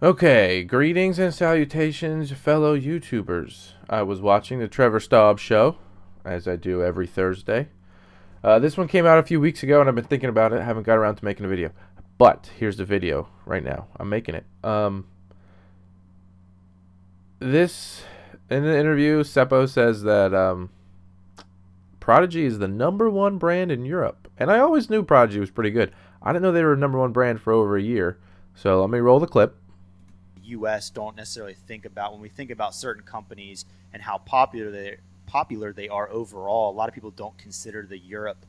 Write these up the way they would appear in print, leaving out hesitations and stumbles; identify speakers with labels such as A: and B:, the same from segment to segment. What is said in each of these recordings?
A: Okay, greetings and salutations, fellow YouTubers. I was watching the Trevor Staub show, as I do every Thursday. This one came out a few weeks ago, and I've been thinking about it. I haven't got around to making a video. But here's the video right now. I'm making it. This, in the interview, Seppo says that Prodigy is the #1 brand in Europe. And I always knew Prodigy was pretty good. I didn't know they were #1 brand for over a year. So let me roll the clip.
B: US don't necessarily think about when we think about certain companies and how popular they are overall. A lot of people don't consider the Europe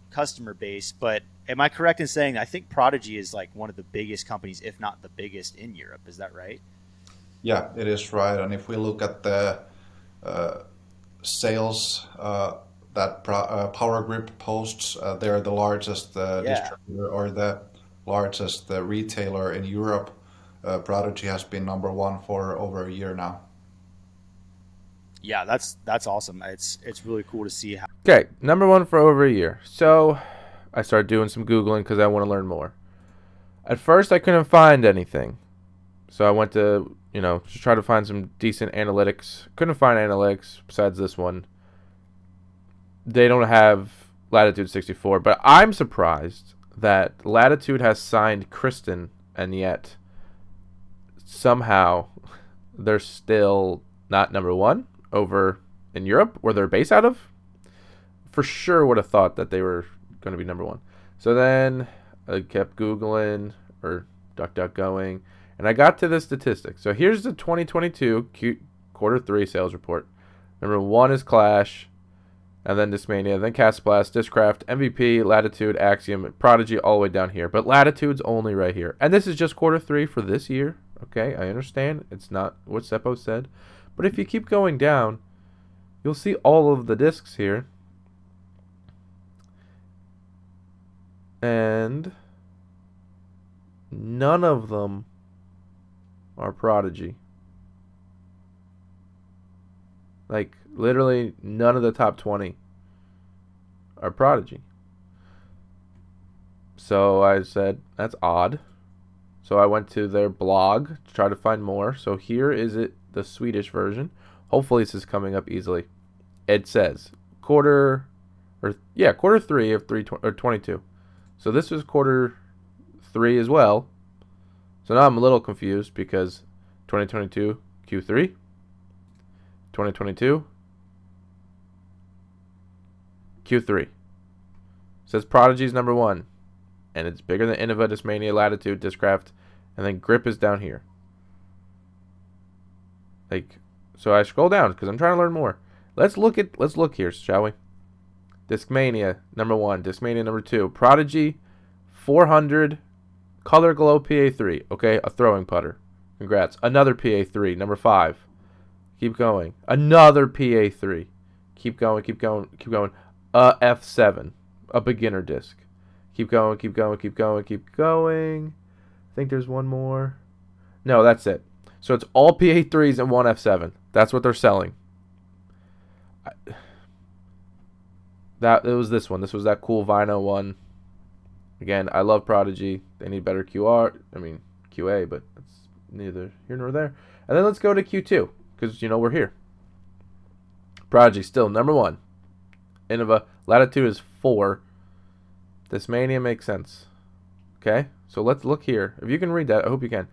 B: customer base. But am I correct in saying I think Prodigy is like one of the biggest companies, if not the biggest, in Europe? Is that right?
C: Yeah, it is right. And if we look at the sales that Power Grip posts, they're the largest distributor or the largest retailer in Europe. Prodigy has been #1 for over a year now.
B: Yeah, that's awesome. It's really cool to see how.
A: Okay, #1 for over a year. So I started doing some Googling because I want to learn more. At first, I couldn't find anything. So I went to, just try to find some decent analytics. Couldn't find analytics besides this one. They don't have Latitude 64, but I'm surprised that Latitude has signed Kristen, and yet somehow they're still not #1 over in Europe, where they're based out of. For sure would have thought that they were going to be #1. So then I kept Googling or DuckDuckGoing, and I got to the statistics. So here's the 2022 Q3 sales report. #1 is Clash, and then Discmania, then Castblast, Discraft, MVP, Latitude, Axiom, Prodigy, all the way down here. But Latitude's only right here. And this is just Q3 for this year. Okay, I understand. It's not what Seppo said. But if you keep going down, you'll see all of the discs here. And none of them are Prodigy. Like, literally none of the top 20 are Prodigy. So I said, that's odd. So I went to their blog to try to find more. So here is it, the Swedish version. Hopefully this is coming up easily. It says Q3 of 22. So this was Q3 as well. So now I'm a little confused because 2022 Q3, 2022 Q3. Says Prodigy's #1. And it's bigger than Innova, Discmania, Latitude, Discraft, and then Grip is down here. So I scroll down because I'm trying to learn more. Let's look here, shall we? Discmania #1, Discmania #2, Prodigy 400, Color Glow PA3. Okay, a throwing putter. Congrats. Another PA3 #5. Keep going. Another PA3. Keep going. Keep going. Keep going. F7, a beginner disc. Keep going, keep going, keep going, keep going. I think there's one more. No, that's it. So it's all PA3s and one F7. That's what they're selling. It was this one. This was that cool Vinyl one. Again, I love Prodigy. They need better QA, but that's neither here nor there. And then let's go to Q2, because, we're here. Prodigy still #1. Innova. Latitude is 4. Discmania makes sense. Okay, so let's look here. If you can read that, I hope you can.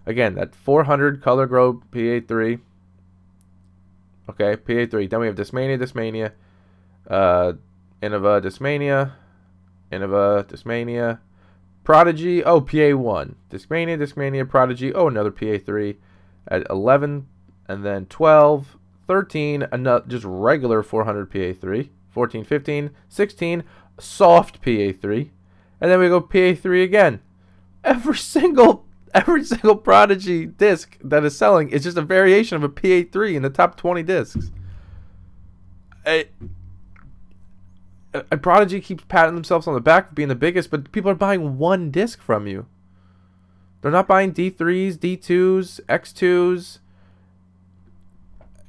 A: Again, that 400 Color Glow PA3. Okay, PA3. Then we have Discmania, Innova, Discmania, Prodigy. Oh, PA1. Discmania, Prodigy. Oh, another PA3 at 11, and then 12, 13, another just regular 400 PA3, 14, 15, 16. Soft PA3, and then we go PA3 again. Every single Prodigy disc that is selling is just a variation of a PA3 in the top 20 discs. Prodigy keeps patting themselves on the back for being the biggest, but people are buying one disc from you. They're not buying D3s, D2s, X2s.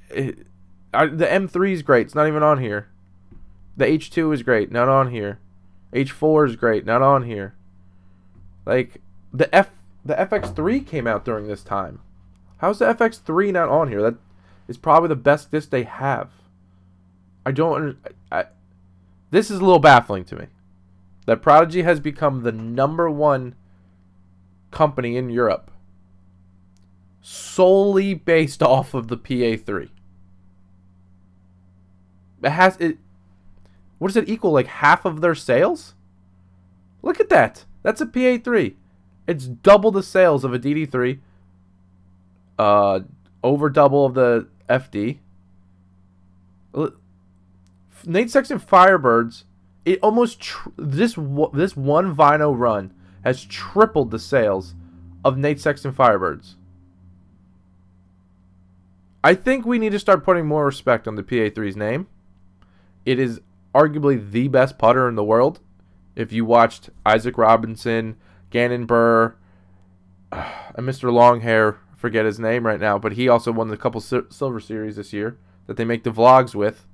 A: The M3 is great. It's not even on here. The H2 is great, not on here. H4 is great, not on here. Like the The FX3 came out during this time. How's the FX3 not on here? That is probably the best disc they have. I don't. This is a little baffling to me. That Prodigy has become the #1 company in Europe solely based off of the PA3. What does it equal? Like half of their sales? Look at that. That's a PA3. It's double the sales of a DD3. Over double of the FD. Nate Sexton Firebirds. It almost this one vinyl run has tripled the sales of Nate Sexton Firebirds. I think we need to start putting more respect on the PA3's name. It is arguably the best putter in the world. If you watched Isaac Robinson, Gannon Burr, and Mr. Longhair, forget his name right now, but he also won the couple Silver Series this year that they make the vlogs with.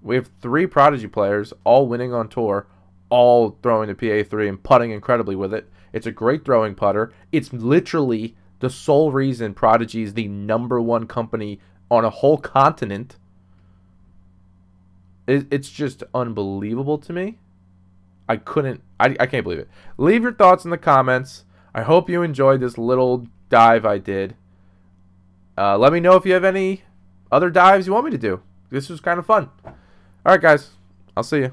A: We have 3 Prodigy players, all winning on tour, all throwing the PA3 and putting incredibly with it. It's a great throwing putter. It's literally the sole reason Prodigy is the #1 company on a whole continent. It's just unbelievable to me. I can't believe it. Leave your thoughts in the comments. I hope you enjoyed this little dive I did. Let me know if you have any other dives you want me to do. This was kind of fun. All right, guys. I'll see you.